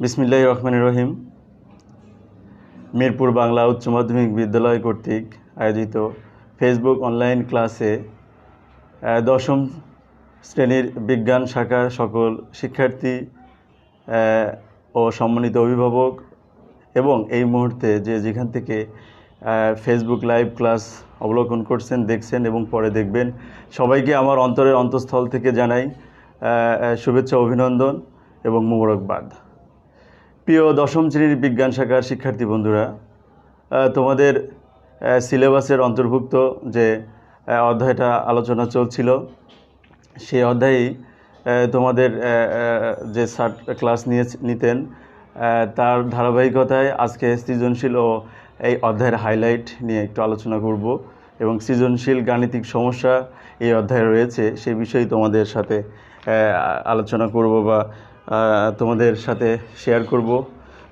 বিসমিল্লাহির রহমানির রহিম। মিরপুর বাংলা উচ্চ মাধ্যমিক বিদ্যালয় কর্তৃক আয়োজিত ফেসবুক অনলাইন ক্লাসে দশম শ্রেণীর বিজ্ঞান শাখার সকল শিক্ষার্থী ও সম্মানিত অভিভাবক এবং এই মুহূর্তে যেখান থেকে ফেসবুক লাইভ ক্লাস অবলোকন করছেন, দেখছেন এবং পরে দেখবেন, সবাইকে আমার অন্তরের অন্তঃস্থল থেকে জানাই শুভেচ্ছা, অভিনন্দন এবং মোবারকবাদ। প্রিয় দশম শ্রেণীর বিজ্ঞান শাখার শিক্ষার্থী বন্ধুরা, তোমাদের সিলেবাসের অন্তর্ভুক্ত যে অধ্যায়টা আলোচনা চলছিল, সেই অধ্যায়েই তোমাদের যে স্যার ক্লাস নিতেন তার ধারাবাহিকতায় আজকে সৃজনশীল ও এই অধ্যায়ের হাইলাইট নিয়ে একটু আলোচনা করব এবং সৃজনশীল গাণিতিক সমস্যা এই অধ্যায়ে রয়েছে সেই বিষয়ে তোমাদের সাথে আলোচনা করব বা তোমাদের সাথে শেয়ার করব।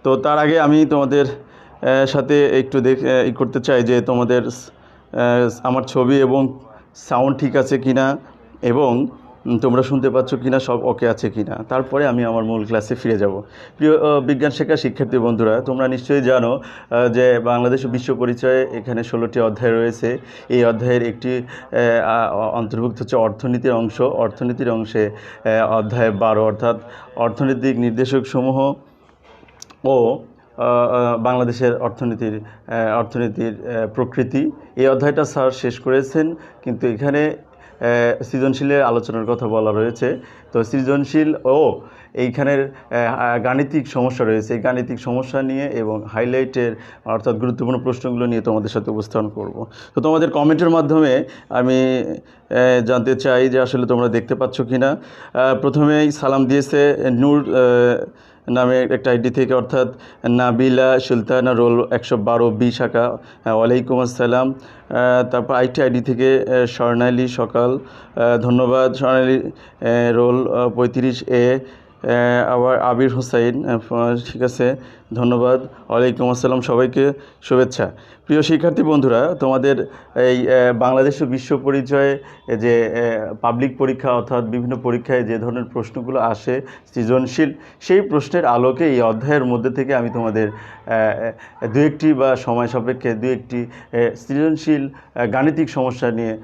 তো তার আগে আমি তোমাদের সাথে একটু করতে চাই যে তোমাদের আমার ছবি এবং সাউন্ড ঠিক আছে কিনা এবং তোমরা শুনতে পাচ্ছ কিনা, সব ওকে আছে কিনা, তারপরে আমি আমার মূল ক্লাসে ফিরে যাব। প্রিয় বিজ্ঞান শাখার শিক্ষার্থী বন্ধুরা, তোমরা নিশ্চয়ই জানো যে বাংলাদেশ বিশ্ব পরিচয়ে এখানে 16টি অধ্যায় রয়েছে। এই অধ্যায়ের একটি অন্তর্ভুক্ত হচ্ছে অর্থনীতির অংশ। অর্থনীতির অংশে অধ্যায় 12 অর্থাৎ অর্থনৈতিক নির্দেশকসমূহ ও বাংলাদেশের অর্থনীতির প্রকৃতি, এই অধ্যায়টা স্যার শেষ করেছেন, কিন্তু এখানে সৃজনশীলের আলোচনার কথা বলা রয়েছে। তো সৃজনশীল ও এইখানের গাণিতিক সমস্যা রয়েছে, এই গাণিতিক সমস্যা নিয়ে এবং হাইলাইটের অর্থাৎ গুরুত্বপূর্ণ প্রশ্নগুলো নিয়ে তোমাদের সাথে উপস্থাপন করব। তো তোমাদের কমেন্টের মাধ্যমে আমি জানতে চাই যে আসলে তোমরা দেখতে পাচ্ছ কিনা। প্রথমেই সালাম দিয়েছে নূর নামে একটা আইডি থেকে, অর্থাৎ নাবিলা সুলতানা রোল 112 বি শাখা, ওয়ালাইকুম আসসালাম। তারপর আইটি আইডি থেকে স্বর্ণালী সকাল, ধন্যবাদ স্বর্ণালী। রোল 35A, আবার আবির হোসাইন, ঠিক আছে, ধন্যবাদ। ওয়ালাইকুম আসসালাম, সবাইকে শুভেচ্ছা। প্রিয় শিক্ষার্থী বন্ধুরা, তোমাদের এই বাংলাদেশ বিশ্ব পরিচয়ে যে পাবলিক পরীক্ষা অর্থাৎ বিভিন্ন পরীক্ষায় যে ধরনের প্রশ্নগুলো আসে সৃজনশীল, সেই প্রশ্নের আলোকে এই অধ্যায়ের মধ্যে থেকে আমি তোমাদের দু একটি বা সময় সাপেক্ষে দু একটি সৃজনশীল গাণিতিক সমস্যা নিয়ে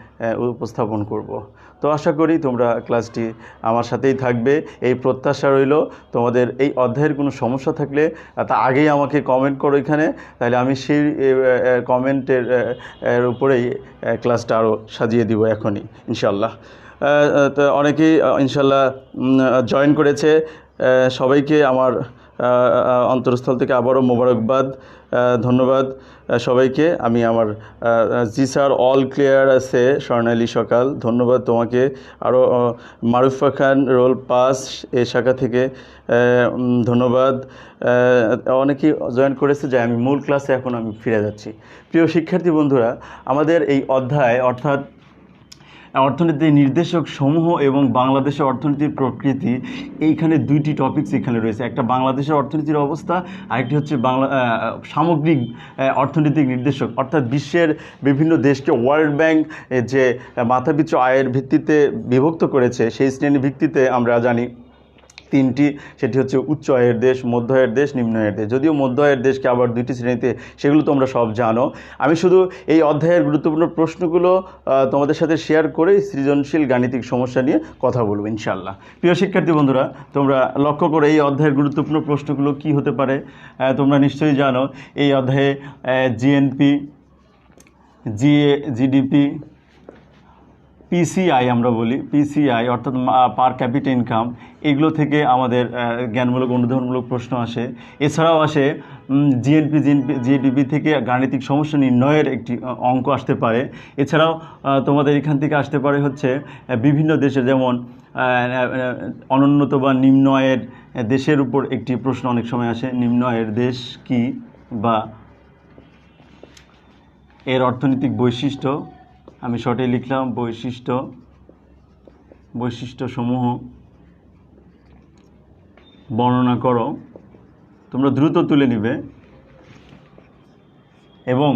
উপস্থাপন করব। তো আশা করি তোমরা ক্লাসটি আমার সাথেই থাকবে, এই প্রত্যাশা রইল। তোমাদের এই অধ্যায়ের কোনো সমস্যা থাকলে তা আগেই আমাকে কমেন্ট করো এখানে, তাহলে আমি সেই কমেন্টের উপরেই ক্লাসটা আরও সাজিয়ে দিব এখনই ইনশাল্লাহ। তো অনেকেই ইনশাল্লাহ জয়েন করেছে, সবাইকে আমার অন্তরস্থল থেকে আবারও মোবারকবাদ, ধন্যবাদ সবাইকে। আমি আমার জি স্যার অল ক্লিয়ার আছে, স্বর্ণালী সকাল, ধন্যবাদ তোমাকে। আরও মারুফা খান রোল 5 এ শাখা থেকে, ধন্যবাদ। অনেকেই জয়েন করেছে। যে আমি মূল ক্লাসে এখন আমি ফিরে যাচ্ছি। প্রিয় শিক্ষার্থী বন্ধুরা, আমাদের এই অধ্যায় অর্থাৎ অর্থনীতির নির্দেশক সমূহ এবং বাংলাদেশের অর্থনীতির প্রকৃতি, এইখানে দুইটি টপিকস এখানে রয়েছে। একটা বাংলাদেশের অর্থনীতির অবস্থা, আরেকটি হচ্ছে সামগ্রিক অর্থনৈতিক নির্দেশক, অর্থাৎ বিশ্বের বিভিন্ন দেশকে ওয়ার্ল্ড ব্যাংক যে মাথাপিছু আয়ের ভিত্তিতে বিভক্ত করেছে, সেই শ্রেণী ভিত্তিতে আমরা জানি তিনটি, সেটি হচ্ছে উচ্চ আয়ের দেশ, মধ্য আয়ের দেশ, নিম্ন আয়ের দেশ। যদিও মধ্য আয়ের দেশকে আবার দুইটি শ্রেণীতে, সেগুলো তোমরা সব জানো। আমি শুধু এই অধ্যায়ের গুরুত্বপূর্ণ প্রশ্নগুলো তোমাদের সাথে শেয়ার করে সৃজনশীল গাণিতিক সমস্যা নিয়ে কথা বলবো ইনশাল্লাহ। প্রিয় শিক্ষার্থী বন্ধুরা, তোমরা লক্ষ্য করে এই অধ্যায়ের গুরুত্বপূর্ণ প্রশ্নগুলো কি হতে পারে। তোমরা নিশ্চয়ই জানো এই অধ্যায়ে জিএনপি, জিডিপি, পিসিআই আমরা বলি, পিসিআই অর্থাৎ পার ক্যাপিটা ইনকাম, এগুলো থেকে আমাদের জ্ঞানমূলক অনুধাবনমূলক প্রশ্ন আসে। এছাড়াও আসে জিডিপি থেকে গাণিতিক সমস্যা নির্ণয়ের একটি অঙ্ক আসতে পারে। এছাড়াও তোমাদের এখান থেকে আসতে পারে হচ্ছে বিভিন্ন দেশে, যেমন অনুন্নত বা নিম্ন আয়ের দেশের উপর একটি প্রশ্ন অনেক সময় আসে। নিম্ন আয়ের দেশ কি বা এর অর্থনৈতিক বৈশিষ্ট্য, আমি শর্টে লিখলাম বৈশিষ্ট্যসমূহ বর্ণনা করো। তোমরা দ্রুত তুলে নিবে এবং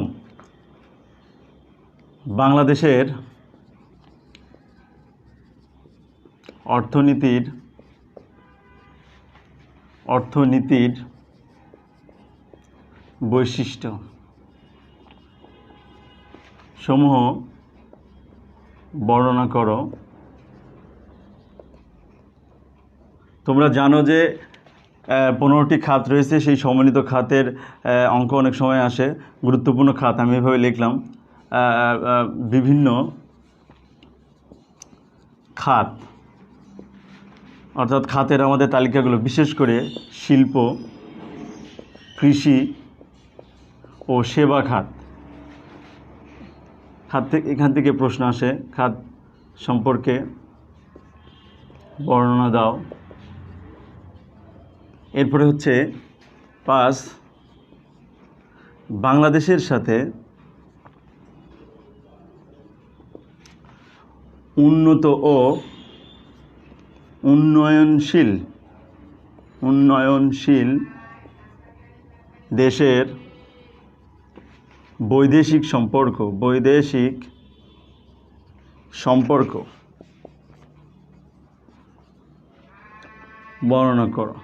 বাংলাদেশের অর্থনীতির অর্থনীতির বৈশিষ্ট্য সমূহ বর্ণনা করো। তোমরা জানো যে 15টি খাত রয়েছে, সেই সমন্বিত খাতের অঙ্ক অনেক সময় আসে। গুরুত্বপূর্ণ খাত আমি এভাবে লিখলাম, বিভিন্ন খাত, অর্থাৎ খাতের আমাদের তালিকাগুলো, বিশেষ করে শিল্প, কৃষি ও সেবা খাত। এখান থেকে প্রশ্ন আসে, খাত সম্পর্কে বর্ণনা দাও। এরপরে হচ্ছে 5, বাংলাদেশের সাথে উন্নত ও উন্নয়নশীল দেশের বৈদেশিক সম্পর্ক বর্ণনা করো।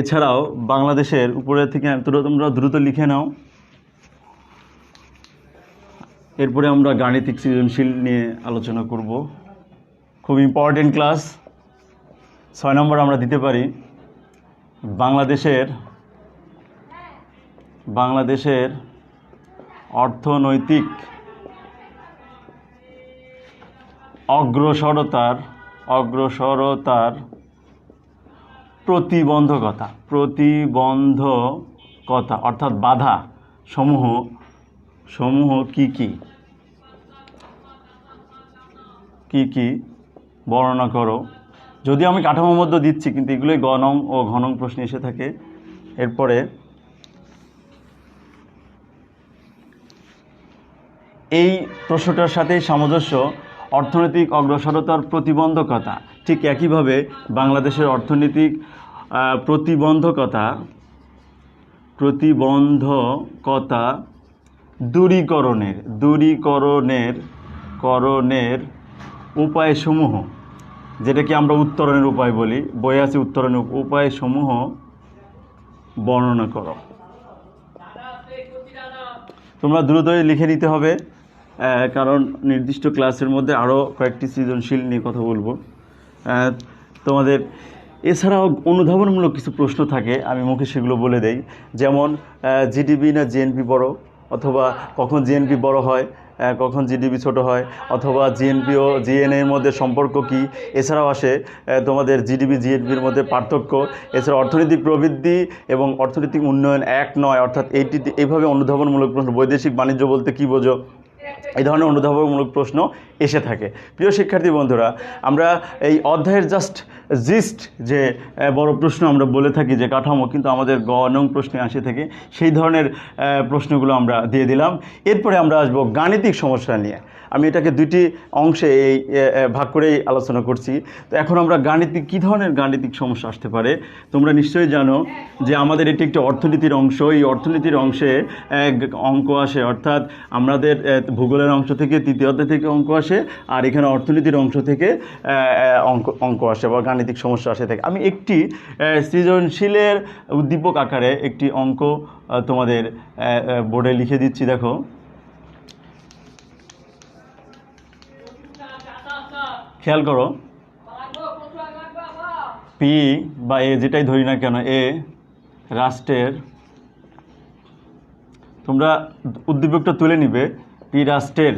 এছাড়াও বাংলাদেশের উপরে থেকে তোমরা দ্রুত লিখে নাও। এরপরে আমরা গাণিতিক সৃজনশীল নিয়ে আলোচনা করব। খুব ইম্পর্টেন্ট ক্লাস। 6 নম্বর আমরা দিতে পারি বাংলাদেশের অর্থনৈতিক অগ্রসরতার প্রতিবন্ধকতা অর্থাৎ বাধা সমূহ কি কি বর্ণনা করো। যদি আমি কাঠামোর মধ্যে দিচ্ছি, কিন্তু এগুলোই গ নং ও ঘ নং প্রশ্নে এসে থাকে। এরপরে এই প্রশ্নটার সাথেই সামঞ্জস্য অর্থনৈতিক অগ্রসরতার প্রতিবন্ধকতা। ঠিক একইভাবে বাংলাদেশের অর্থনৈতিক প্রতিবন্ধকতা দূরীকরণের উপায়সমূহ, যেটাকে আমরা উত্তরণের উপায় বলি, বই আছে উত্তরণের উপায়সমূহ বর্ণনা করো। তোমরা দ্রুতই লিখে নিতে হবে, কারণ নির্দিষ্ট ক্লাসের মধ্যে আরও কয়েকটি সৃজনশীল নিয়ে কথা বলবো তোমাদের। এছাড়াও অনুধাবনমূলক কিছু প্রশ্ন থাকে, আমি মুখে সেগুলো বলে দেই। যেমন জিডিপি না জিএনপি বড়, অথবা কখন জিএনপি বড় হয়, কখন জিডিপি ছোট হয়, অথবা জিএনপি ও জিএনএর মধ্যে সম্পর্ক কি। এছাড়াও আসে তোমাদের জিডিপি জিএনপির মধ্যে পার্থক্য। এছাড়া অর্থনৈতিক প্রবৃদ্ধি এবং অর্থনৈতিক উন্নয়ন এক নয়, অর্থাৎ এইভাবে অনুধাবনমূলক প্রশ্ন। বৈদেশিক বাণিজ্য বলতে কী বোঝো, এই ধরনের অনুধাবনমূলক প্রশ্ন এসে থাকে। প্রিয় শিক্ষার্থী বন্ধুরা, আমরা এই অধ্যায়ের জিস্ট যে বড় প্রশ্ন আমরা বলে থাকি যে কাঠামো, কিন্তু আমাদের গ নং প্রশ্নে আসে থাকে, সেই ধরনের প্রশ্নগুলো আমরা দিয়ে দিলাম। এরপরে আমরা আসবো গাণিতিক সমস্যা নিয়ে। আমি এটাকে 2টি অংশে ভাগ করেই আলোচনা করছি। তো এখন আমরা কী ধরনের গাণিতিক সমস্যা আসতে পারে। তোমরা নিশ্চয়ই জানো যে আমাদের এটি একটি অর্থনীতির অংশ। এই অর্থনীতির অংশে অঙ্ক আসে, অর্থাৎ আমাদের ভূগোলের অংশ থেকে, তৃতীয় অধ্যায় থেকে অঙ্ক আসে, আর এখানে অর্থনীতির অংশ থেকে অঙ্ক আসে বা গাণিতিক সমস্যা আসে থাকে। আমি একটি সৃজনশীলের উদ্দীপক আকারে একটি অঙ্ক তোমাদের বোর্ডে লিখে দিচ্ছি, দেখো। খেয়াল করো, পি বা এ যেটাই ধরি না কেন, এ রাষ্ট্রের, তোমরা উদ্দীপকটা তুলে নিবে, পি রাষ্ট্রের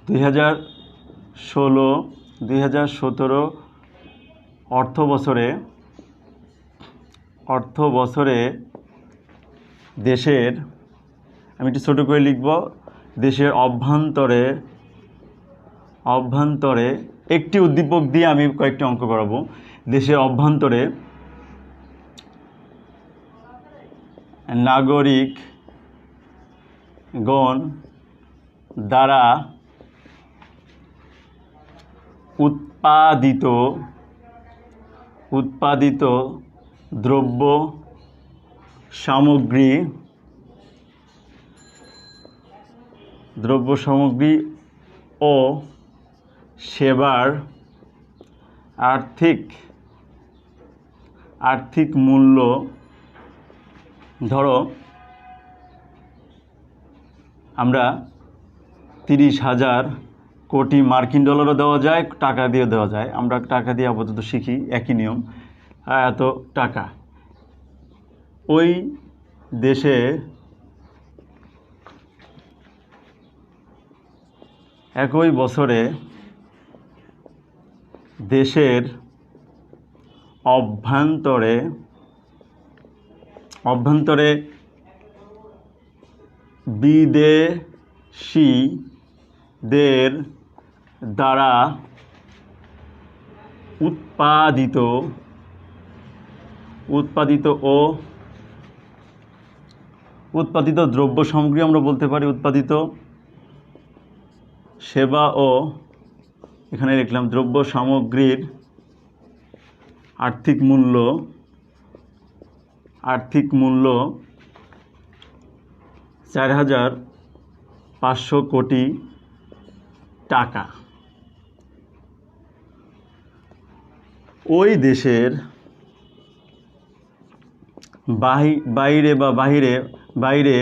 2016-2017 অর্থ বছরে দেশের, আমি একটু ছোটো করে লিখব, দেশের অভ্যন্তরে একটি উদ্দীপক দিয়ে আমি কয়েকটি অঙ্ক করাবো। দেশের অভ্যন্তরে নাগরিকগণ দ্বারা উৎপাদিত দ্রব্য সামগ্রী ও সেবার আর্থিক আর্থিক মূল্য ধরো আমরা 30,000 কোটি মার্কিন ডলারও দেওয়া যায়, টাকা দিয়ে দেওয়া যায়। আমরা টাকা দিয়ে আপাতত শিখি, একই নিয়ম। এত টাকা ওই দেশে একই বছরে দেশের অভ্যন্তরে বিদেশীদের দ্বারা উৎপাদিত দ্রব্য সামগ্রী আমরা বলতে পারি, উৎপাদিত সেবা ও এখানে লিখলাম দ্রব্য সামগ্রীর আর্থিক মূল্য 4,500 কোটি টাকা। ওই দেশের বাইরে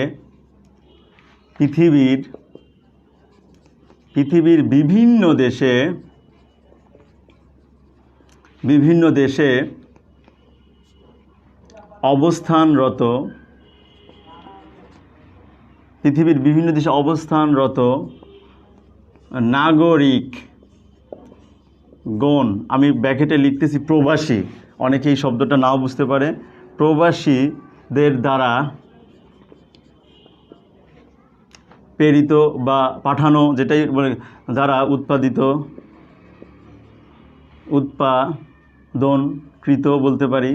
পৃথিবীর বিভিন্ন দেশে অবস্থানরত নাগরিকগণ, আমি ব্র্যাকেটে লিখতেছি প্রবাসী, অনেকে এই শব্দটা নাও বুঝতে পারে, প্রবাসীদের দ্বারা প্রেরিত বা পাঠানো, যেটাই বলে, দ্বারা উৎপাদনকৃত বলতে পারি,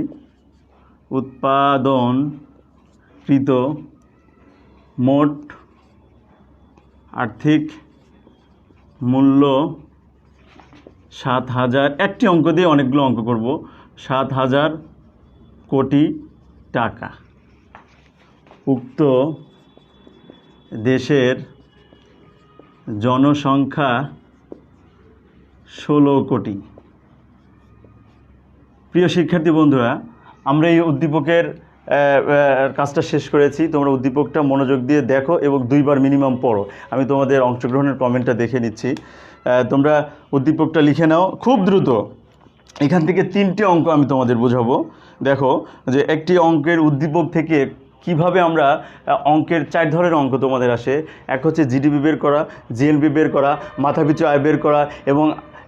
উৎপাদনকৃত মোট আর্থিক মূল্য 7,000, একটি অঙ্ক দিয়ে অনেকগুলো অঙ্ক করব, 7,000 কোটি টাকা। উক্ত দেশের জনসংখ্যা 16 কোটি। প্রিয় শিক্ষার্থী বন্ধুরা, আমরা এই উদ্দীপকের কাজটা শেষ করেছি। তোমরা উদ্দীপকটা মনোযোগ দিয়ে দেখো এবং 2 বার মিনিমাম পড়ো। আমি তোমাদের অংশগ্রহণের কমেন্টটা দেখে নিচ্ছি। তোমরা উদ্দীপকটা লিখে নাও খুব দ্রুত। এখান থেকে 3টে অঙ্ক আমি তোমাদের বোঝাবো। দেখো যে একটি অঙ্কের উদ্দীপক থেকে কিভাবে আমরা অঙ্কের 4 ধরনের অঙ্ক তোমাদের আসে। এক হচ্ছে জিডিপি বের করা, জিএনপি বের করা, মাথাপিছু আয় বের করা, এবং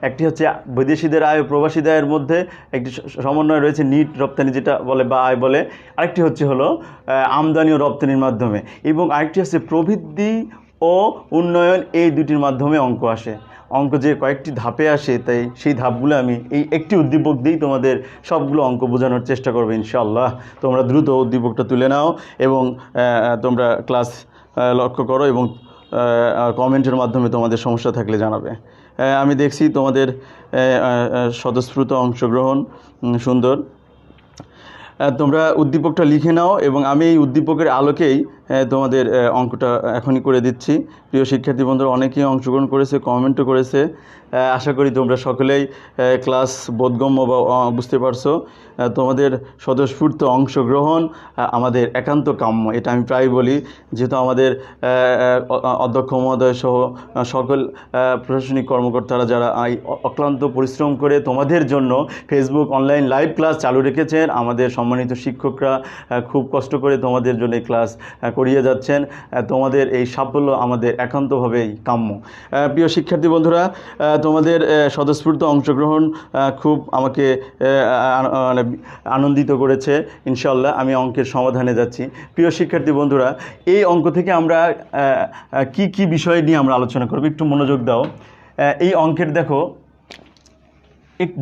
একটি হচ্ছে বিদেশিদের আয় ও প্রবাসীদের আয়ের মধ্যে একটি সমন্বয় রয়েছে, নিট রপ্তানি যেটা বলে বা আয় বলে। আরেকটি হলো আমদানি ও রপ্তানির মাধ্যমে, এবং আরেকটি হচ্ছে প্রবৃদ্ধি ও উন্নয়ন। এই দুটির মাধ্যমে অঙ্ক আসে। অঙ্ক যে কয়েকটি ধাপে আসে, তাই সেই ধাপগুলো আমি এই একটি উদ্দীপক দিয়েই তোমাদের সবগুলো অঙ্ক বোঝানোর চেষ্টা করবো ইনশাআল্লাহ। তোমরা দ্রুত উদ্দীপকটা তুলে নাও এবং তোমরা ক্লাস লক্ষ্য করো এবং কমেন্টের মাধ্যমে তোমাদের সমস্যা থাকলে জানাবে। আমি দেখছি তোমাদের স্বতঃস্ফূর্ত অংশগ্রহণ, সুন্দর। তোমরা উদ্দীপকটা লিখে নাও এবং আমি এই উদ্দীপকের আলোকেই তোমাদের অঙ্কটা এখনই করে দিচ্ছি। প্রিয় শিক্ষার্থী বন্ধুরা, অনেকেই অংশগ্রহণ করেছে, কমেন্টও করেছে। আশা করি তোমরা সকলেই ক্লাস বোধগম্য বা বুঝতে পারছো। তোমাদের স্বতঃস্ফূর্ত অংশগ্রহণ আমাদের একান্ত কাম্য, এটা আমি প্রায় বলি। যেহেতু আমাদের অধ্যক্ষ মহোদয় সহ সকল প্রশাসনিক কর্মকর্তারা যারা অক্লান্ত পরিশ্রম করে তোমাদের জন্য ফেসবুক অনলাইন লাইভ ক্লাস চালু রেখেছেন, আমাদের সম্মানিত শিক্ষকরা খুব কষ্ট করে তোমাদের জন্য এই ক্লাস করিয়ে যাচ্ছেন। তোমাদের এই সাফল্য আমাদের একান্তভাবেই কাম্য। প্রিয় শিক্ষার্থী বন্ধুরা, তোমাদের স্বতঃস্ফূর্ত অংশগ্রহণ খুব আমাকে আনন্দিত করেছে। ইনশাআল্লাহ আমি অঙ্কের সমাধানে যাচ্ছি। প্রিয় শিক্ষার্থী বন্ধুরা, এই অঙ্ক থেকে আমরা কি বিষয় নিয়ে আমরা আলোচনা করব, একটু মনোযোগ দাও। এই অঙ্কের দেখো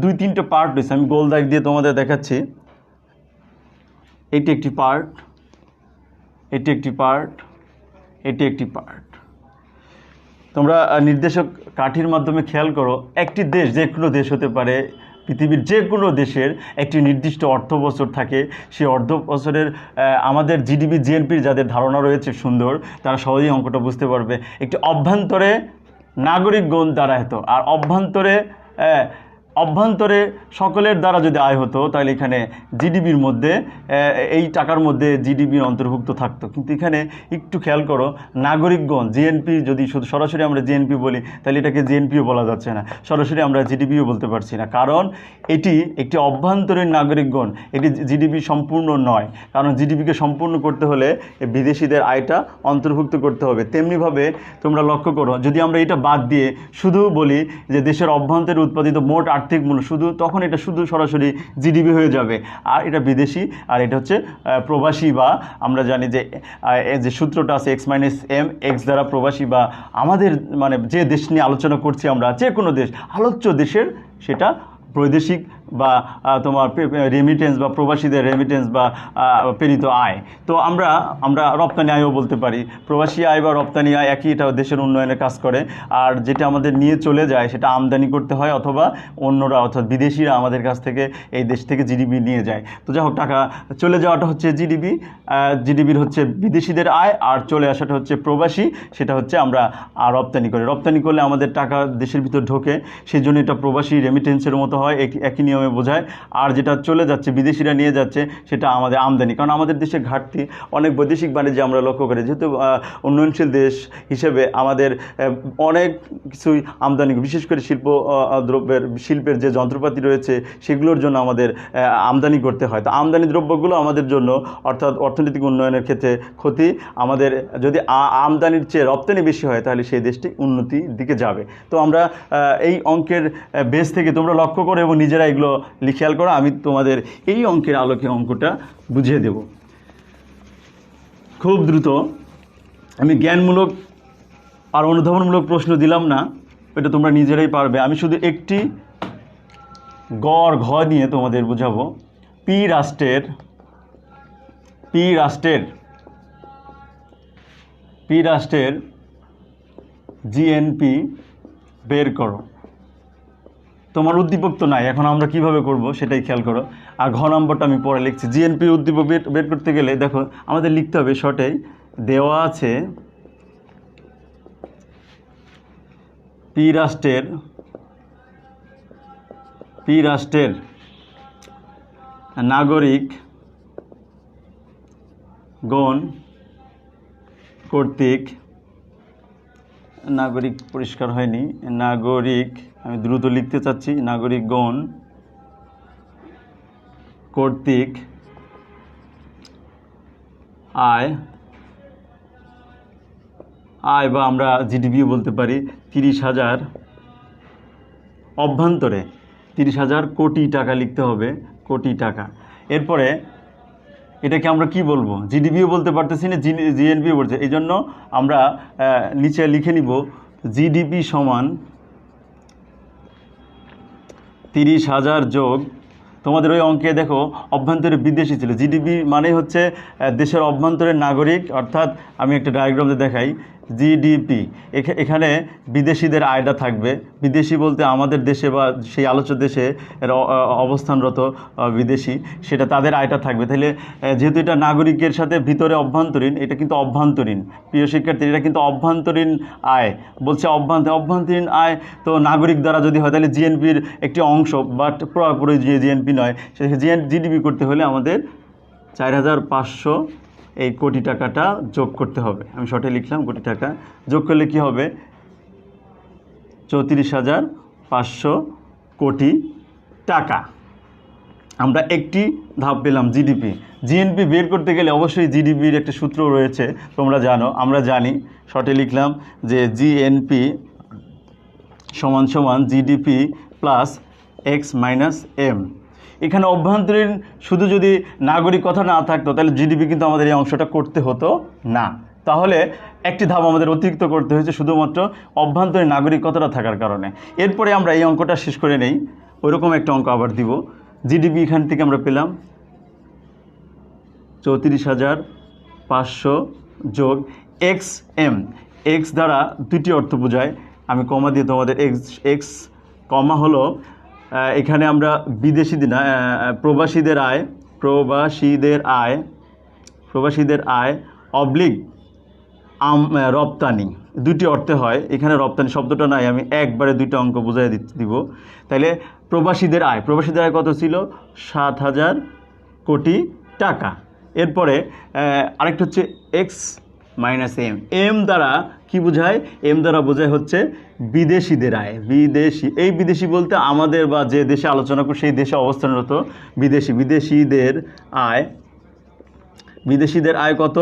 2-3টে পার্ট রয়েছে, আমি গোল দাগ দিয়ে তোমাদের দেখাচ্ছি। এটি একটি পার্ট, এটি একটি পার্ট, এটি একটি পার্ট। তোমরা নির্দেশক কাঠির মাধ্যমে খেয়াল করো, একটি দেশ, যে কোনো দেশ হতে পারে, পৃথিবীর যে কোনো দেশের একটি নির্দিষ্ট অর্থ বছর থাকে। সেই অর্থ বছরের আমাদের জিডিপি জিএনপির যাদের ধারণা রয়েছে সুন্দর, তারা সহজেই অঙ্কটা বুঝতে পারবে। একটি অভ্যন্তরে নাগরিকগণ দ্বারা হতো, আর অভ্যন্তরে সকলের দ্বারা যদি আয় হতো তাহলে এখানে জিডিপির মধ্যে এই টাকার মধ্যে জিডিপির অন্তর্ভুক্ত থাকতো। কিন্তু এখানে একটু খেয়াল করো, নাগরিকগণ জিএনপি যদি শুধু সরাসরি আমরা জিএনপি বলি তাহলে এটাকে জিএনপিও বলা যাচ্ছে না, সরাসরি আমরা জিডিপিও বলতে পারছি না, কারণ এটি একটি অভ্যন্তরীণ নাগরিকগণ, এটি জিডিপি সম্পূর্ণ নয়। কারণ জিডিপিকে সম্পূর্ণ করতে হলে বিদেশিদের আয়টা অন্তর্ভুক্ত করতে হবে। তেমনিভাবে তোমরা লক্ষ্য করো, যদি আমরা এটা বাদ দিয়ে শুধু বলি যে দেশের অভ্যন্তরে উৎপাদিত মোট আর্থিক মূল্য শুধু, তখন এটা শুধু সরাসরি জিডিপি হয়ে যাবে, আর এটা বিদেশি আর এটা হচ্ছে প্রবাসী, বা আমরা জানি যে সূত্রটা আছে এক্স মাইনাস এম, এক্স দ্বারা প্রবাসী বা আমাদের মানে যে দেশ নিয়ে আলোচনা করছি আমরা, যে কোনো দেশ, আলোচ্য দেশের সেটা বৈদেশিক বা তোমার রেমিটেন্স বা প্রবাসীদের রেমিটেন্স বা প্রেরিত আয়। তো আমরা রপ্তানি আয়ও বলতে পারি, প্রবাসী আয় বা রপ্তানি আয় একই, এটা দেশের উন্নয়নের কাজ করে। আর যেটা আমাদের নিয়ে চলে যায় সেটা আমদানি করতে হয়, অথবা অন্যরা অর্থাৎ বিদেশিরা আমাদের কাছ থেকে এই দেশ থেকে জিডিপি নিয়ে যায়। তো যাই হোক, টাকা চলে যাওয়াটা হচ্ছে জিডিপি, জিডিপির হচ্ছে বিদেশিদের আয়, আর চলে আসাটা হচ্ছে প্রবাসী, সেটা হচ্ছে আমরা রপ্তানি করি। রপ্তানি করলে আমাদের টাকা দেশের ভিতর ঢোকে, সেই জন্য এটা প্রবাসী রেমিটেন্সের মতো হয়, একই নিয়মে বোঝায়। আর যেটা চলে যাচ্ছে বিদেশিরা নিয়ে যাচ্ছে সেটা আমাদের আমদানি, কারণ আমাদের দেশে ঘাটতি অনেক, বৈদেশিক বাণিজ্যে আমরা লক্ষ্য করি, যেহেতু উন্নয়নশীল দেশ হিসেবে আমাদের অনেক কিছুই আমদানি, বিশেষ করে শিল্পের যে যন্ত্রপাতি রয়েছে সেগুলোর জন্য আমাদের আমদানি করতে হয়। তো আমদানি দ্রব্যগুলো আমাদের জন্য অর্থাৎ অর্থনৈতিক উন্নয়নের ক্ষেত্রে ক্ষতি। আমাদের যদি আমদানির চেয়ে রপ্তানি বেশি হয় তাহলে সেই দেশটি উন্নতির দিকে যাবে। তো আমরা এই অঙ্কের বেস থেকে তোমরা লক্ষ্য করো এবং নিজেরা এগুলো খেয়াল করো, আমি তোমাদের এই অঙ্কের আলোকে অঙ্কটা বুঝিয়ে দেব খুব দ্রুত। আমি জ্ঞানমূলক আর অনুধাবনমূলক প্রশ্ন দিলাম না, এটা তোমরা নিজেরাই পারবে। আমি শুধু একটি গড় ঘ নিয়ে তোমাদের বুঝাবো। পি রাষ্ট্রের জিএনপি বের করো। তোমার উদ্দীপক তো নাই, এখন আমরা কিভাবে করব সেটাই খেয়াল করো। আর ঘ নম্বরটা আমি পরে লিখছি। জিএনপি উদ্দীপক বের করতে গেলে দেখো আমাদের লিখতে হবে, শর্টেই দেওয়া আছে পি রাষ্ট্রের নাগরিকগণ কর্তৃক, নাগরিক পরিষ্কার হয়নি, নাগরিক আমি দ্রুত লিখতে চাচ্ছি, নাগরিকগণ কর্তৃক আয় বা আমরা জিডিপিও বলতে পারি 30,000 অভ্যন্তরে 30,000 কোটি টাকা লিখতে হবে, কোটি টাকা। এরপরে এটাকে আমরা কি বলবো, জিডিপিও বলতে পারতেছি না, জিএনপিও বলছে, এই জন্য আমরা নিচে লিখে নিব জিডিপি সমান 30,000 যোগ, তোমাদের ওই অঙ্কে দেখো অভ্যন্তরে বিদেশি ছিল। জিডিপি মানে হচ্ছে দেশের অভ্যন্তরের নাগরিক, অর্থাৎ আমি একটা ডায়াগ্রামে দেখাই, জিডিপি এখানে বিদেশিদের আয়টা থাকবে। বিদেশি বলতে আমাদের দেশে বা সেই আলোচ্য দেশে অবস্থানরত বিদেশি, সেটা তাদের আয়টা থাকবে। তাহলে যেহেতু এটা নাগরিকের সাথে ভিতরে অভ্যন্তরীণ, এটা কিন্তু অভ্যন্তরীণ, প্রিয় শিক্ষার্থী, এটা কিন্তু অভ্যন্তরীণ আয় বলছে। অভ্যন্তরীণ আয় তো নাগরিক দ্বারা যদি হয় তাহলে জিএনপির একটি অংশ, বাট পুরোপুরি জিএনপি নয়। জিডিপি করতে হলে আমাদের 4,500 এই কোটি টাকাটা যোগ করতে হবে। আমি শর্টে লিখলাম কোটি টাকা যোগ করলে কি হবে, 34,500 কোটি টাকা। আমরা একটি ধাপ পেলাম জিডিপি। জিএনপি বের করতে গেলে অবশ্যই জিডিপির একটা সূত্র রয়েছে, তোমরা জানো, আমরা জানি। শর্টে লিখলাম যে জিএনপি সমান সমান GDP plus X minus M. এখানে অভ্যন্তরীণ শুধু যদি নাগরিক কথা না থাকতো তাহলে জিডিপি কিন্তু আমাদের এই অংশটা করতে হতো না। তাহলে একটি ধাপ আমাদের অতিরিক্ত করতে হয়েছে শুধুমাত্র অভ্যন্তরীণ নাগরিক কথাটা থাকার কারণে। এরপরে আমরা এই অঙ্কটা শেষ করে নেই, ওইরকম একটা অঙ্ক আবার দিব। জিডিপি এখান থেকে আমরা পেলাম 34,500 যোগ এক্স এম। এক্স দ্বারা দুটি অর্থ বোঝায়, আমি কমা দিয়ে তোমাদের এক্স কমা হলো এখানে আমরা প্রবাসীদের আয় অবলিক রপ্তানি, দুটি অর্থে হয়। এখানে রপ্তানি শব্দটা নাই, আমি একবারে দুইটা অঙ্ক বুঝাই দিব। তাইলে প্রবাসীদের আয় কত ছিল? 7,000 কোটি টাকা। এরপরে আরেকটা হচ্ছে এক্স মাইনাস এম। এম দ্বারা কি বোঝায়? এম দ্বারা বোঝায় হচ্ছে বিদেশিদের আয়। এই বিদেশি বলতে আমাদের বা যে দেশে আলোচনা করি সেই দেশে অবস্থানরত বিদেশিদের আয় কত?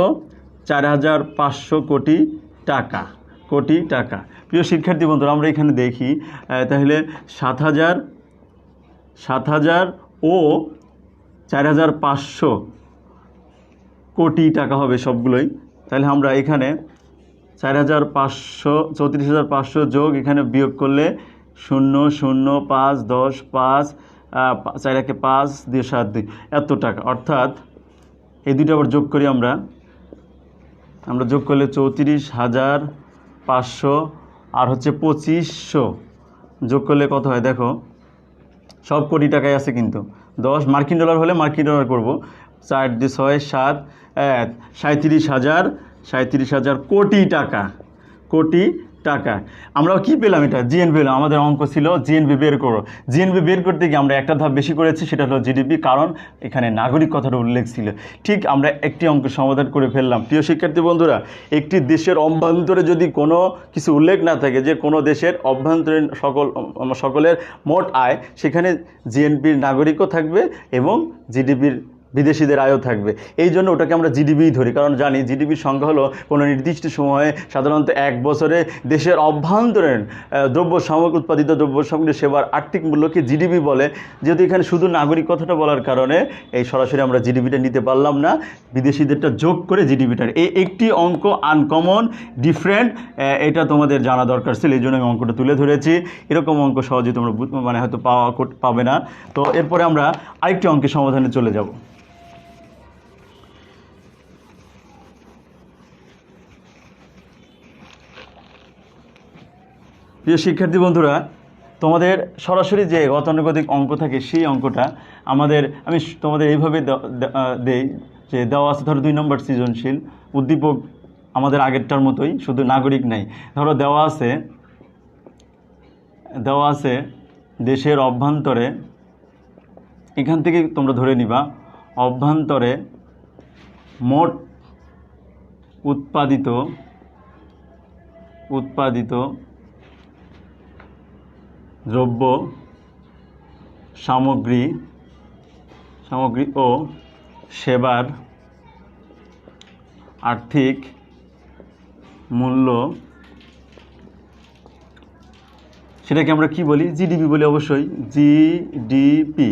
4,500 কোটি টাকা। প্রিয় শিক্ষার্থী বন্ধুরা, আমরা এখানে দেখি তাহলে 7,000 ও 4,500 কোটি টাকা হবে সবগুলোই। তাহলে আমরা এখানে 34,500 যোগ এখানে বিয়োগ করলে 0 0 5 10 5 4 একে 5 2 7 2 এত টাকা। অর্থাৎ এই দুটো আবার যোগ করি আমরা যোগ করলে 34,500 আর হচ্ছে 2,500 যোগ করলে কত হয় দেখো, সব কোটি টাকায় আছে কিন্তু। 10 মার্কিন ডলার হলে মার্কিন ডলার করবো। 4 2 6 7 37,000 কোটি টাকা। আমরা কি পেলাম? এটা জিএনপি পেলাম। আমাদের অঙ্ক ছিল জিএনপি বের করো। জিএনপি বের করতে গিয়ে আমরা একটা ধাপ বেশি করেছি, সেটা হলো জিডিপি, কারণ এখানে নাগরিক কথাটা উল্লেখ ছিল। ঠিক আমরা একটি অঙ্ক সমাধান করে ফেললাম। প্রিয় শিক্ষার্থী বন্ধুরা, একটি দেশের অভ্যন্তরে যদি কোনো কিছু উল্লেখ না থাকে, যে কোনো দেশের অভ্যন্তরীণ সকলের মোট আয়, সেখানে জিএনপির নাগরিকও থাকবে এবং জিডিপির বিদেশিদের আয়ও থাকবে। এই জন্য ওটাকে আমরা জিডিপি ধরি, কারণ জানি জিডিপির সংখ্যা হলো কোনো নির্দিষ্ট সময়ে, সাধারণত এক বছরে দেশের অভ্যন্তরীণ উৎপাদিত দ্রব্য সামগ্রী সেবার আর্থিক মূল্যকে জিডিপি বলে। যেহেতু এখানে শুধু নাগরিক কথাটা বলার কারণে এই সরাসরি আমরা জিডিপিটা নিতে পারলাম না, বিদেশিদেরটা যোগ করে জিডিপিটার। এই একটি অঙ্ক আনকমন, ডিফারেন্ট, এটা তোমাদের জানা দরকার ছিল, এই জন্য আমি অঙ্কটা তুলে ধরেছি। এরকম অঙ্ক সহজে তোমরা হয়তো পাবে না। তো এরপরে আমরা আরেকটি অঙ্কের সমাধানে চলে যাব। প্রিয় শিক্ষার্থী বন্ধুরা, তোমাদের সরাসরি যে গতানুগতিক অঙ্ক থাকে, সেই অঙ্কটা আমি তোমাদের এইভাবে দেই যে দেওয়া আছে। ধরো 2 নম্বর সৃজনশীল উদ্দীপক আমাদের আগেরটার মতোই, শুধু নাগরিক নাই। ধরো দেওয়া আছে দেশের অভ্যন্তরে, এখান থেকে তোমরা ধরে নিবা অভ্যন্তরে মোট উৎপাদিত দ্রব্য সামগ্রী ও সেবার আর্থিক মূল্য, সেটাকে আমরা কি বলি? জিডিপি বলি অবশ্যই, জিডিপি।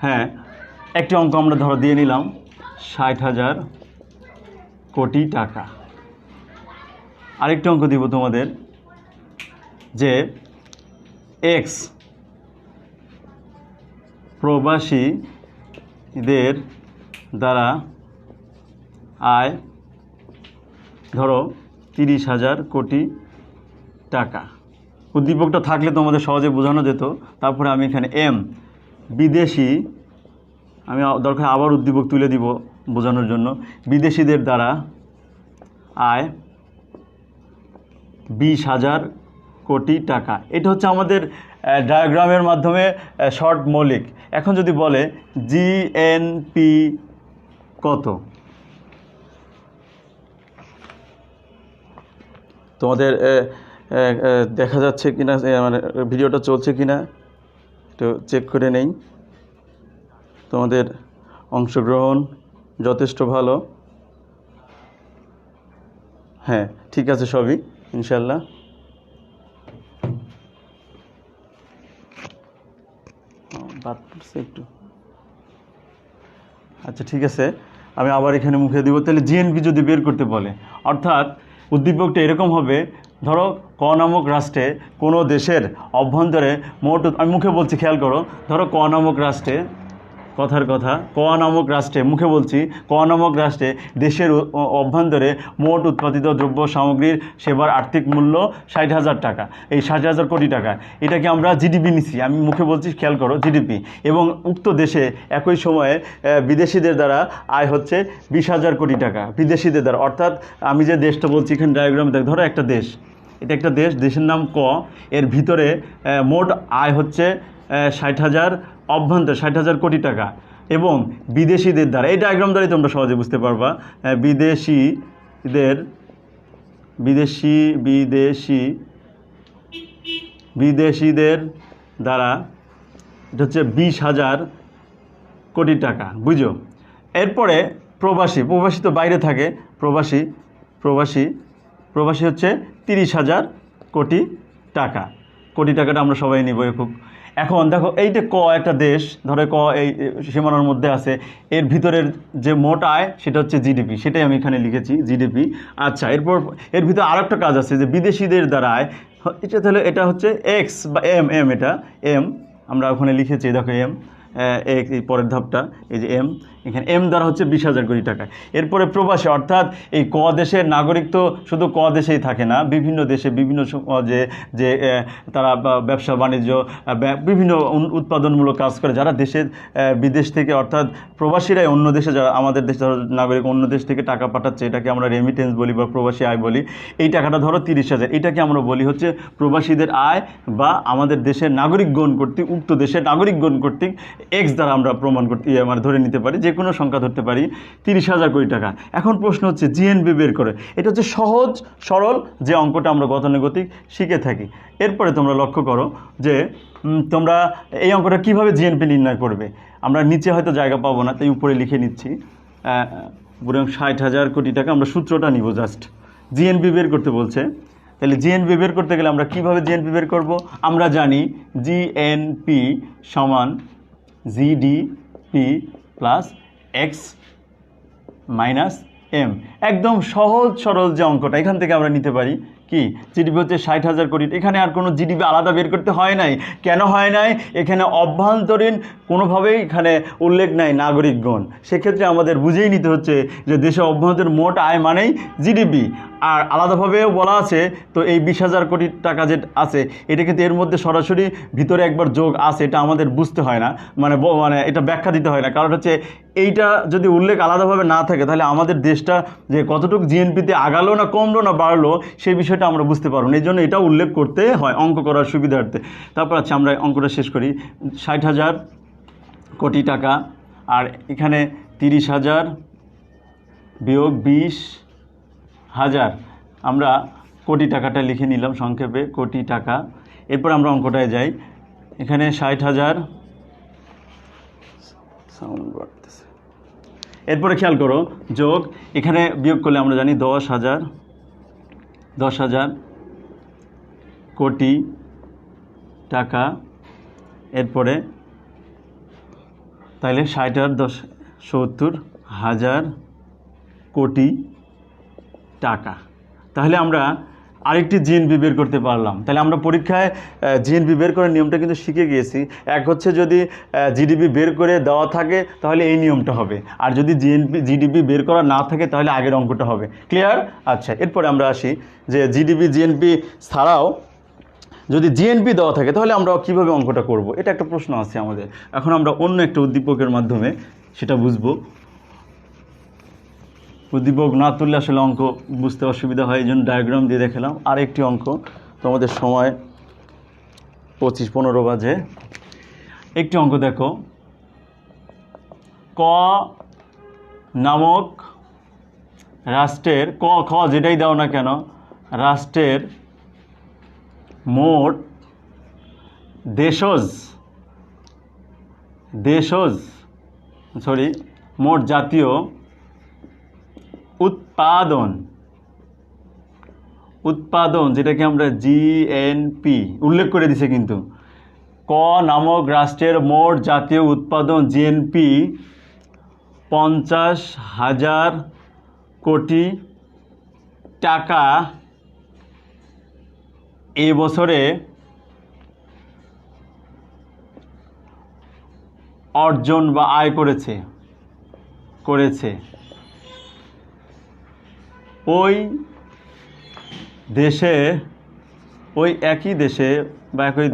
হ্যাঁ, একটি অঙ্ক আমরা ধরো দিয়ে নিলাম 60,000 কোটি টাকা। আরেকটি অঙ্ক দিব তোমাদের যে এক্স প্রবাসীদের দ্বারা আয় ধরো 30,000 কোটি টাকা। উদ্দীপকটা থাকলে তোমাদের সহজে বোঝানো যেত। তারপরে আমি এখানে এম বিদেশি, আমি দরকার আবার উদ্দীপক তুলে দিব বোঝানোর জন্য। বিদেশিদের দ্বারা আয় 20,000 কোটি টাকা। এটা হচ্ছে আমাদের ডায়াগ্রামের মাধ্যমে শর্ট মৌলিক। এখন যদি বলে জিএনপি কত, তোমাদের দেখা যাচ্ছে কিনা, মানে ভিডিওটা চলছে কিনা একটু চেক করে নেই। তোমাদের অংশগ্রহণ যথেষ্ট ভালো। হ্যাঁ, ঠিক আছে সবই ইনশাল্লাহ। একটু আচ্ছা, ঠিক আছে, আমি আবার এখানে মুখে দিব। তাহলে জিএনপি যদি বের করতে বলে, অর্থাৎ উদ্দীপকটা এরকম হবে, ধরো ক নামক রাষ্ট্রে কোনো দেশের অভ্যন্তরে মোট, আমি মুখে বলছি খেয়াল করো, ধরো ক নামক রাষ্ট্রে, কথার কথা, ক নামক রাষ্ট্রে, মুখে বলছি, ক নামক রাষ্ট্রে দেশের অভ্যন্তরে মোট উৎপাদিত দ্রব্য সামগ্রীর সেবার আর্থিক মূল্য 60,000 টাকা। এই 60,000 কোটি টাকা, এটাকে আমরা জিডিপি নিছি, আমি মুখে বলছি খেয়াল করো, জিডিপি। এবং উক্ত দেশে একই সময়ে বিদেশিদের দ্বারা আয় হচ্ছে 20,000 কোটি টাকা। বিদেশিদের দ্বারা, অর্থাৎ আমি যে দেশটা বলছি এখানে ডায়াগ্রামে দেখ, ধরো একটা দেশ, এটা একটা দেশ, দেশের নাম ক, এর ভিতরে মোট আয় হচ্ছে 60,000 অভ্যন্তর 60,000 কোটি টাকা এবং বিদেশিদের দ্বারা, এই ডায়াগ্রাম দ্বারাই তোমরা সহজে বুঝতে পারবা, বিদেশিদের বিদেশিদের দ্বারা এটা হচ্ছে 20,000 কোটি টাকা, বুঝো। এরপরে প্রবাসী তো বাইরে থাকে, প্রবাসী হচ্ছে 30,000 কোটি টাকা। কোটি টাকাটা আমরা সবাই নিব খুব। এখন দেখো এই যে একটা দেশ, ধরো এই সীমানার মধ্যে আছে, এর ভিতরের যে মোট আয় সেটা হচ্ছে জিডিপি, সেটাই আমি এখানে লিখেছি জিডিপি। আচ্ছা, এরপর এর ভিতরে আর একটা কাজ আছে যে বিদেশিদের দ্বারা আয়, তাহলে এটা হচ্ছে এক্স বা এটা এম আমরা ওখানে লিখেছি, দেখো এম, এই পরের ধাপটা এই যে এম, এখানে এম দ্বারা হচ্ছে 20,000 কোটি টাকা। এরপরে প্রবাসী, অর্থাৎ এই দেশের নাগরিক তো শুধু দেশেই থাকে না, বিভিন্ন দেশে বিভিন্ন যে তারা ব্যবসা বাণিজ্য বিভিন্ন উৎপাদনমূলক কাজ করে, যারা বিদেশ থেকে, অর্থাৎ প্রবাসীরাই অন্য দেশে, যারা আমাদের দেশে নাগরিক অন্য দেশ থেকে টাকা পাঠাচ্ছে, এটাকে আমরা রেমিটেন্স বলি বা প্রবাসী আয় বলি। এই টাকাটা ধরো 30,000, এটাকে আমরা বলি হচ্ছে প্রবাসীদের আয় বা আমাদের দেশের নাগরিকগণ কর্তৃক, উক্ত দেশের নাগরিকগণ কর্তৃক এক্স দ্বারা আমরা প্রমাণ করতে মানে ধরে নিতে পারি, যে কোনো সংখ্যা ধরতে পারি, 30,000 কোটি টাকা। এখন প্রশ্ন হচ্ছে জিএনপি বের করে, এটা হচ্ছে সহজ সরল যে অঙ্কটা আমরা গতানুগতিক শিখে থাকি। এরপরে তোমরা লক্ষ্য করো যে তোমরা এই অঙ্কটা কিভাবে জিএনপি নির্ণয় করবে। আমরা নিচে হয়তো জায়গা পাবো না, তাই উপরে লিখে নিচ্ছি, বরং 60,000 কোটি টাকা। আমরা সূত্রটা নিব, জাস্ট জিএনপি বের করতে বলছে। তাহলে জিএনপি বের করতে গেলে আমরা কিভাবে জিএনপি বের করব? আমরা জানি জিএনপি সমান GDP plus X minus M. একদম সহজ সরল যে অঙ্কটা, এখান থেকে আমরা নিতে পারি কি, জিডিপি হচ্ছে 60,000 কোটি। এখানে আর কোনো জিডিপি আলাদা বের করতে হয় নাই। কেন হয় নাই? এখানে অভ্যন্তরীণ কোনোভাবেই এখানে উল্লেখ নাই নাগরিকগণ। সেক্ষেত্রে আমাদের বুঝেই নিতে হচ্ছে যে দেশে অভ্যন্তরীণ মোট আয় মানেই জিডিপি। আর আলাদাভাবেও বলা আছে, তো এই 20,000 কোটি টাকা যে আছে, এটা কিন্তু এর মধ্যে সরাসরি ভিতরে একবার যোগ আছে, এটা আমাদের বুঝতে হয় না, মানে এটা ব্যাখ্যা দিতে হয় না। কারণ হচ্ছে এইটা যদি উল্লেখ আলাদাভাবে না থাকে, তাহলে আমাদের দেশটা যে কতটুকু জিএনপিতে আগালো না কমলো না বাড়লো, সেই বিষয়টা আমরা বুঝতে পারবো না। এই জন্য এটা উল্লেখ করতে হয় অঙ্ক করার সুবিধার্থে। তারপর আচ্ছা, আমরা অঙ্কটা শেষ করি। 60,000 কোটি টাকা, আর এখানে 30,000 বিয়োগ 20,000, আমরা কোটি টাকাটা লিখে নিলাম সংক্ষেপে, কোটি টাকা। এরপর আমরা অঙ্কটায় যাই। এখানে 60,000, এরপরে খেয়াল করো যোগ, এখানে বিয়োগ করলে আমরা জানি 10,000 কোটি টাকা। এরপরে তাইলে 60 আর 10 70,000 কোটি টাকা। তাহলে আমরা আরেকটি জিএনপি বের করতে পারলাম। তাহলে আমরা পরীক্ষায় জিএনপি বের করার নিয়মটা কিন্তু শিখে গিয়েছি। এক হচ্ছে যদি জিডিপি বের করে দেওয়া থাকে তাহলে এই নিয়মটা হবে, আর যদি জিডিপি বের করা না থাকে তাহলে আগের অঙ্কটা হবে। ক্লিয়ার? আচ্ছা, এরপরে আমরা আসি যে জিএনপি ছাড়াও যদি জিএনপি দেওয়া থাকে তাহলে আমরা কীভাবে অঙ্কটা করব, এটা একটা প্রশ্ন আছে আমাদের। এখন আমরা অন্য একটা উদ্দীপকের মাধ্যমে সেটা বুঝবো। উদ্দীপক না তুললে আসলে অঙ্ক বুঝতে অসুবিধা হয়, এই জন্য ডায়াগ্রাম দিয়ে দেখালাম। আর একটি অঙ্ক, তোমাদের সময় 25-15 বাজে। একটি অঙ্ক দেখো, ক নামক রাষ্ট্রের, খ যেটাই দাও না কেন, রাষ্ট্রের মোট মোট জাতীয় উৎপাদন যেটাকে আমরা জিএনপি উল্লেখ করে দিছে, কিন্তু ক নামক রাষ্ট্রের মোট জাতীয় উৎপাদন জিএনপি 50,000 কোটি টাকা এই বছরে অর্জন বা আয় করেছে। ওই দেশে, ওই একই দেশে বা একই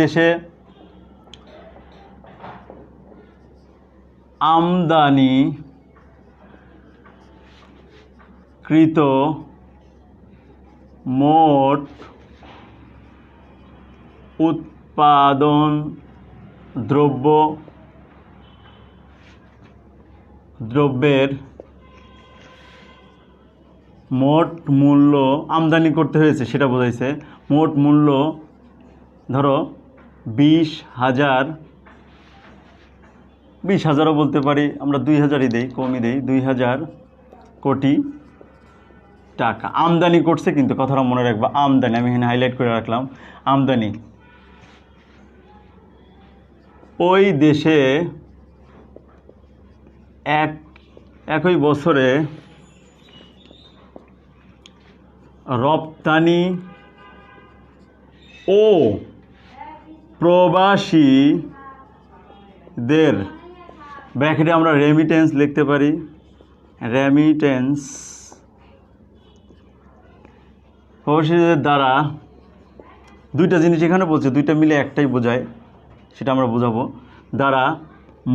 দেশে আমদানি কৃত মোট উৎপাদন দ্রব্যের মোট মূল্য আমদানি করতে হয়েছে সেটা বোঝাইছে। মোট মূল্য ধরো 20,000ও বলতে পারি, আমরা 2,000ই দেই, কমই দেই, 2,000 কোটি টাকা আমদানি করছে। কিন্তু কথাটা মনে রাখবা, আমদানি, আমি এখানে হাইলাইট করে রাখলাম আমদানি। ওই দেশে একই বছরে রপ্তানি ও প্রবাসীদের, ব্র্যাকেটে আমরা রেমিটেন্স লিখতে পারি, রেমিটেন্স, প্রবাসীদের দ্বারা, দুইটা জিনিস এখানে বলছে, দুইটা মিলে একটাই বোঝায়, সেটা আমরা বোঝাবো। দ্বারা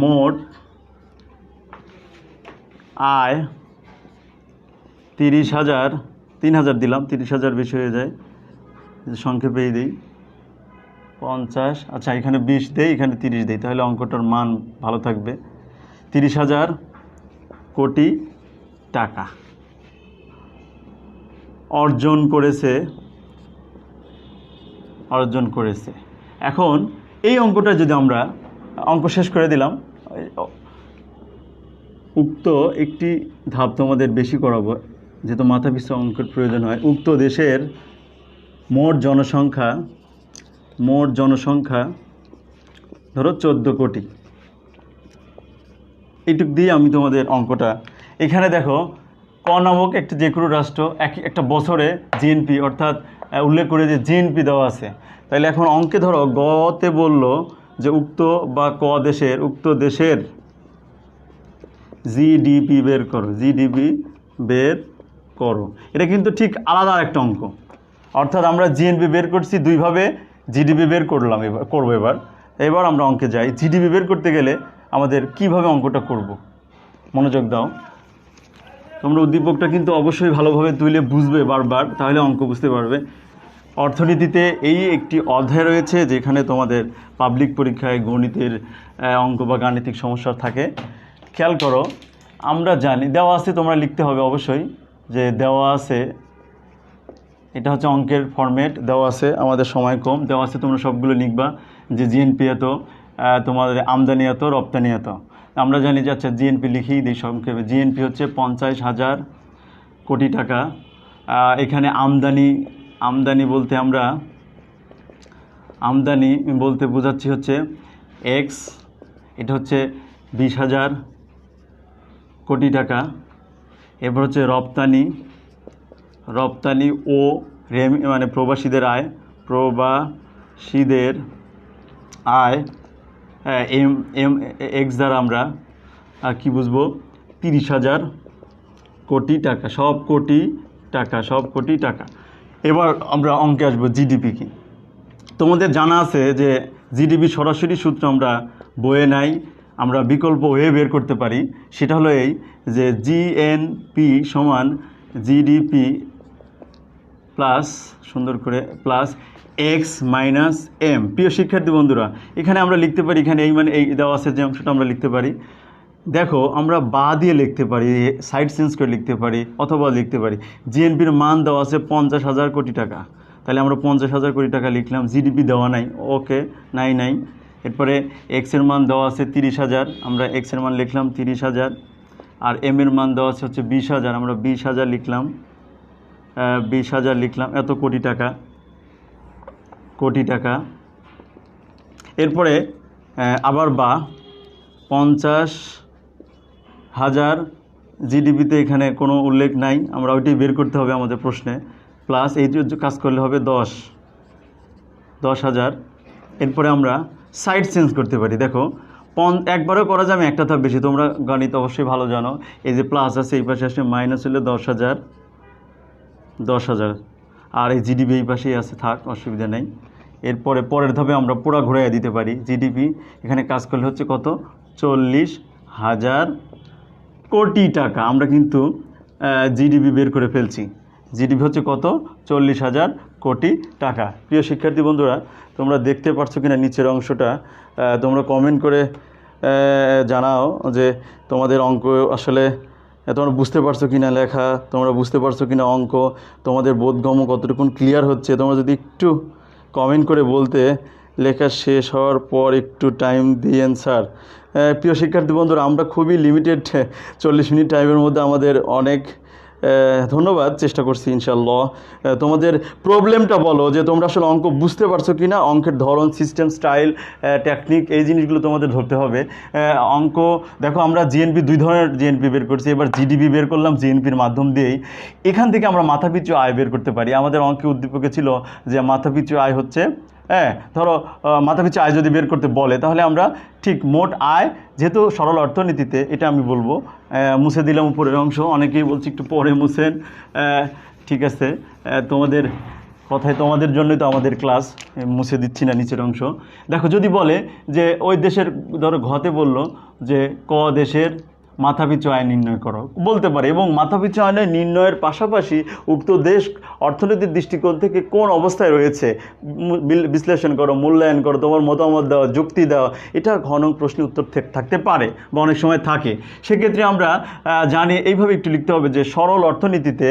মোট আয় 30,000, 3,000 দিলাম, 30,000 বেশি হয়ে যায়, সংক্ষেপেই দিই 50, আচ্ছা এখানে 20 দেই, এখানে 30 দেই, তাহলে অঙ্কটার মান ভালো থাকবে। 30,000 কোটি টাকা অর্জন করেছে। এখন এই অঙ্কটা যদি আমরা অঙ্ক শেষ করে দিলাম, উক্ত একটি ধাপ তোমাদের বেশি করাবো, যেহেতু মাথা পিছু অঙ্কের প্রয়োজন হয়। উক্ত দেশের মোট জনসংখ্যা ধরো 14 কোটি। এইটুক দিয়ে আমি তোমাদের অঙ্কটা, এখানে দেখো ক নামক একটা যে কোনো রাষ্ট্র একটা বছরে জিএনপি অর্থাৎ উল্লেখ করে যে জিএনপি দেওয়া আছে। তাহলে এখন অঙ্কে ধরো গতে বলল যে উক্ত দেশের জিডিপি বের করো। এটা কিন্তু ঠিক আলাদা একটা অঙ্ক, অর্থাৎ আমরা জিএনপি বের করছি দুইভাবে, জিডিপি বের করবো। এবার আমরা অঙ্কে যাই। জিডিপি বের করতে গেলে আমাদের কিভাবে অঙ্কটা করব, মনোযোগ দাও। তোমরা উদ্দীপকটা কিন্তু অবশ্যই ভালোভাবে তুলে বুঝবে বারবার, তাহলে অঙ্ক বুঝতে পারবে। অর্থনীতিতে এই একটি অধ্যায় রয়েছে যেখানে তোমাদের পাবলিক পরীক্ষায় গণিতের অঙ্ক বা গাণিতিক সমস্যা থাকে। খেয়াল করো, আমরা জানি দেওয়া আছে, তোমরা লিখতে হবে অবশ্যই যে দেওয়া আছে, এটা হচ্ছে অঙ্কের ফরম্যাট, দেওয়া আছে, আমাদের সময় কম, দেওয়া আছে, তোমরা সবগুলো লিখবা যে জিএনপি এত, তোমাদের আমদানি এত, রপ্তানি এত। আমরা জানি যে আচ্ছা জিএনপি লিখেই দিই সংক্ষেপে। জিএনপি হচ্ছে 50,000 কোটি টাকা। এখানে আমদানি বলতে বোঝাচ্ছি হচ্ছে এক্স, এটা হচ্ছে 20,000 কোটি টাকা। এরপর হচ্ছে রপ্তানি ও মানে প্রবাসীদের আয় এক্স দ্বারা আমরা কি বুঝবো, 30,000 কোটি টাকা, সব কোটি টাকা। এবার আমরা অঙ্কে আসবো জিডিপি কি। তোমাদের জানা আছে যে জিডিপি সরাসরি সূত্র আমরা বইয়ে নাই, আমরা বিকল্প ওয়ে বের করতে পারি। সেটা হলো এই যে জিএনপি সমান জিডিপি প্লাস, সুন্দর করে প্লাস এক্স মাইনাস এম। প্রিয় শিক্ষার্থী বন্ধুরা, এখানে আমরা লিখতে পারি, এখানে এই দেওয়া আছে যে অংশটা আমরা লিখতে পারি। দেখো আমরা বা দিয়ে লিখতে পারি, সাইড চেঞ্জ করে লিখতে পারি, অথবা লিখতে পারি জিএনপির মান দেওয়া আছে 50,000 কোটি টাকা, তাহলে আমরা 50,000 কোটি টাকা লিখলাম। জিডিপি দেওয়া নাই, ওকে, নাই। এরপরে এক্সের মান দেওয়া আছে 30,000, আমরা এক্সের মান লিখলাম 30,000। আর এম এর মান দেওয়া আছে হচ্ছে 20,000, আমরা 20,000 লিখলাম, 20,000 লিখলাম, এত কোটি টাকা। এরপরে আবার বা 50,000 জিডিপিতে এখানে কোনো উল্লেখ নাই, আমরা ওইটাই বের করতে হবে আমাদের প্রশ্নে। প্লাস এই কাজ করলে হবে 10,000। এরপরে আমরা সাইড চেঞ্জ করতে পারি। দেখো একবারও করা যাবে, একটা ধাপ বেশি, তোমরা গণিত অবশ্যই ভালো জানো। এই যে প্লাস আছে এই পাশে আসলে মাইনাস হলে 10,000, আর এই জিডিপি এই পাশেই আছে, থাক, অসুবিধা নেই। এরপরে পরের ধাপে আমরা পুরো ঘুরাইয়া দিতে পারি। জিডিপি এখানে কাজ করলে হচ্ছে কত, 40,000 কোটি টাকা। আমরা কিন্তু জিডিপি বের করে ফেলছি। জিডিপি হচ্ছে কত? 40,000 কোটি টাকা। প্রিয় শিক্ষার্থী বন্ধুরা, তোমরা দেখতে পারছো কিনা নিচের অংশটা? তোমরা কমেন্ট করে জানাও যে তোমাদের অঙ্ক আসলে তোমরা বুঝতে পারছো কিনা লেখা, তোমরা বুঝতে পারছো কিনা অঙ্ক, তোমাদের বোধগম্য কতটুকু ক্লিয়ার হচ্ছে। তোমরা যদি একটু কমেন্ট করে বলতে, লেখা শেষ হওয়ার পর একটু টাইম দিয়েন স্যার। প্রিয় শিক্ষার্থী বন্ধুরা, আমরা খুবই লিমিটেড 40 মিনিট টাইমের মধ্যে আমাদের অনেক ধন্যবাদ, চেষ্টা করছি ইনশাল্লাহ। তোমাদের প্রবলেমটা বলো যে তোমরা আসলে অঙ্ক বুঝতে পারছো কি না, অঙ্কের ধরন, সিস্টেম, স্টাইল, টেকনিক, এই জিনিসগুলো তোমাদের ধরতে হবে। অঙ্ক দেখো, আমরা জিএনপি 2 ধরনের জিএনপি বের করছি, এবার জিডিপি বের করলাম জিএনপির মাধ্যম দিয়েই। এখান থেকে আমরা মাথাপিছু আয় বের করতে পারি। আমাদের অঙ্কে উদ্দীপকে ছিল যে মাথাপিছু আয় হচ্ছে, ধরো মাথাপিছু আয় যদি বের করতে বলে তাহলে আমরা ঠিক মোট আয়, যেহেতু সরল অর্থনীতিতে, এটা আমি বলবো, মুছে দিলাম উপরের অংশ। অনেকেই বলছি একটু পরে মুছেন, ঠিক আছে, তোমাদের কথায়, তোমাদের জন্যই তো আমাদের ক্লাস, মুছে দিচ্ছি না নিচের অংশ। দেখো, যদি বলে যে ওই দেশের, ধরো ঘতে বলল যে ক দেশের মাথাপিছু আয় নির্ণয় করো, বলতে পারে, এবং মাথাপিছু আয় নির্ণয়ের পাশাপাশি উক্ত দেশ অর্থনীতির দৃষ্টিকোণ থেকে কোন অবস্থায় রয়েছে বিশ্লেষণ করো, মূল্যায়ন করো, তোমার মতামত দাও, যুক্তি দাও। এটা ঘন প্রশ্নের উত্তর থাকতে পারে বা অনেক সময় থাকে। সেক্ষেত্রে আমরা জানি এইভাবে একটু লিখতে হবে যে সরল অর্থনীতিতে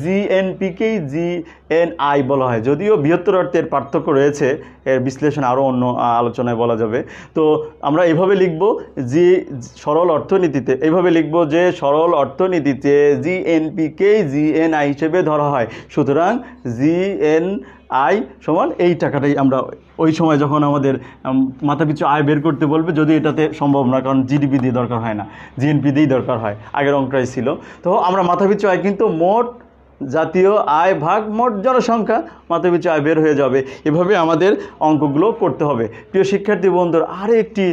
জিএনপিকেই জিএনআই বলা হয়, যদিও বৃহত্তর অর্থের পার্থক্য রয়েছে, এর বিশ্লেষণ আরও অন্য আলোচনায় বলা যাবে। তো আমরা এইভাবে লিখব, সরল অর্থনীতিতে এইভাবে লিখব যে সরল অর্থনীতিতে জিএনপিকেই জিএনআই হিসেবে ধরা হয়। সুতরাং জিএনআই সমান এই টাকাটাই আমরা ওই সময় যখন আমাদের মাথাপিছু আয় বের করতে বলবে, যদি এটাতে সম্ভব না, কারণ জিডিপি দিয়ে দরকার হয় না, জিএনপি দিয়েই দরকার হয়, আগের অঙ্কটাই ছিল। তো আমরা মাথাপিছু আয় কিন্তু মোট জাতীয় আয় ভাগ মোট জনসংখ্যা, মাথাপিছু আয় বের হয়ে যাবে। এভাবে আমাদের অঙ্কগুলো করতে হবে। প্রিয় শিক্ষার্থী বন্ধুর আরও একটি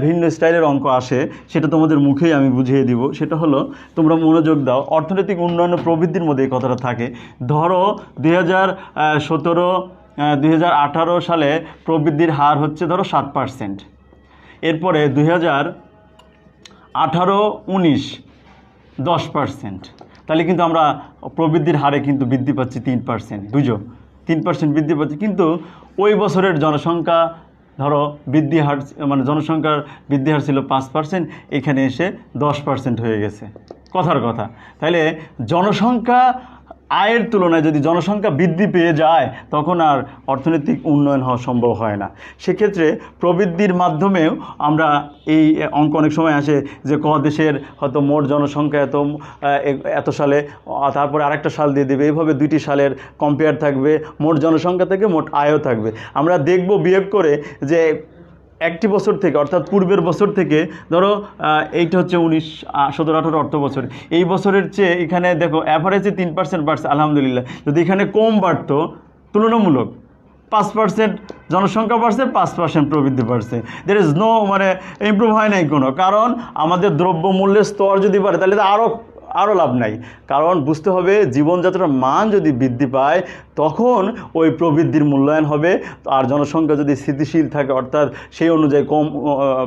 ভিন্ন স্টাইলের অঙ্ক আসে, সেটা তোমাদের মুখেই আমি বুঝিয়ে দিব। সেটা হলো, তোমরা মনোযোগ দাও, অর্থনৈতিক উন্নয়ন ও প্রবৃদ্ধির মধ্যে এই কথাটা থাকে। ধরো 2018 সালে প্রবৃদ্ধির হার হচ্ছে ধরো 7%। এরপরে 2018-19 10%। তাহলে কিন্তু আমরা প্রবৃদ্ধির হারে কিন্তু বৃদ্ধি পাচ্ছি 3%, বুঝো, 3% বৃদ্ধি পাচ্ছি। কিন্তু ওই বছরের জনসংখ্যা ধরো বৃদ্ধি হার, মানে জনসংখ্যার বৃদ্ধি হার ছিল 5%, এখানে এসে 10% হয়ে গেছে, কথার কথা। তাহলে জনসংখ্যা আয়ের তুলনায় যদি জনসংখ্যা বৃদ্ধি পেয়ে যায়, তখন আর অর্থনৈতিক উন্নয়ন হওয়া সম্ভব হয় না। সেক্ষেত্রে প্রবৃদ্ধির মাধ্যমেও আমরা এই অঙ্ক অনেক সময় আসে যে ক দেশের হয়তো মোট জনসংখ্যা এত সালে, তারপরে আরেকটা সাল দিয়ে দেবে, এইভাবে 2টি সালের কম্পেয়ার থাকবে, মোট জনসংখ্যা থেকে মোট আয়ও থাকবে। আমরা দেখব বিহেভ করে যে একটি বছর থেকে, অর্থাৎ পূর্বের বছর থেকে, ধরো এইটা হচ্ছে 17-18 অর্থ বছর, এই বছরের চেয়ে এখানে দেখো অ্যাভারেজে 3% বাড়ছে, আলহামদুলিল্লাহ। যদি এখানে কম বাড়তো, তুলনামূলক 5% জনসংখ্যা বাড়ছে, 5% প্রবৃদ্ধি বাড়ছে, দের ইজ নো, মানে ইমপ্রুভ হয় নাই কোনো। কারণ আমাদের দ্রব্যমূল্যের স্তর যদি বাড়ে, তাহলে তো আরও লাভ নাই। কারণ বুঝতে হবে, জীবনযাত্রার মান যদি বৃদ্ধি পায়, তখন ওই প্রবৃদ্ধির মূল্যায়ন হবে। আর জনসংখ্যা যদি স্থিতিশীল থাকে, অর্থাৎ সেই অনুযায়ী কম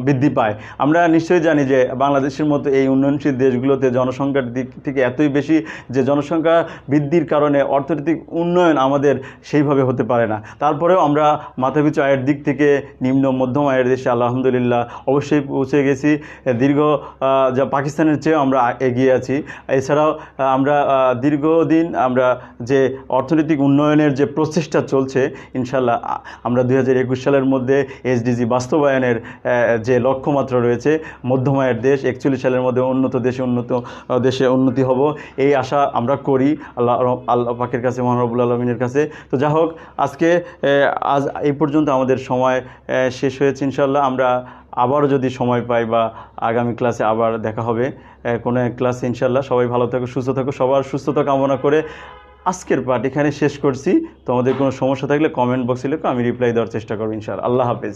বৃদ্ধি পায়। আমরা নিশ্চয়ই জানি যে বাংলাদেশের মতো এই উন্নয়নশীল দেশগুলোতে জনসংখ্যার দিক থেকে এতই বেশি যে জনসংখ্যা বৃদ্ধির কারণে অর্থনৈতিক উন্নয়ন আমাদের সেইভাবে হতে পারে না। তারপরেও আমরা মাথাপিছু আয়ের দিক থেকে নিম্ন মধ্যম আয়ের দেশে আলহামদুলিল্লাহ অবশ্যই পৌঁছে গেছি। যা পাকিস্তানের চেয়েও আমরা এগিয়ে আছি। এছাড়াও আমরা দীর্ঘদিন আমরা যে অর্থনৈতিক উন্নয়নের যে প্রচেষ্টা চলছে, ইনশাল্লাহ আমরা 2021 সালের মধ্যে এসডিজি বাস্তবায়নের যে লক্ষ্যমাত্রা রয়েছে, মধ্যম আয়ের দেশ, 41 সালের মধ্যে উন্নত দেশে উন্নতি হব, এই আশা আমরা করি আল্লাহ পাকের কাছে, মহান রব্বুল আলামিনের কাছে। তো যা হোক, আজ এই পর্যন্ত আমাদের সময় শেষ হয়েছে। ইনশাল্লাহ আমরা আবারও যদি সময় পাই বা আগামী ক্লাসে আবার দেখা হবে কোনো এক ক্লাসে। ইনশাল্লাহ সবাই ভালো থাকো, সুস্থ থাকো। সবার সুস্থতা কামনা করে আজকের পাঠ এখানে শেষ করছি। তোমাদের কোনো সমস্যা থাকলে কমেন্ট বক্সে লেখো, আমি রিপ্লাই দেওয়ার চেষ্টা করবো ইনশাআল্লাহ। আল্লাহ হাফেজ।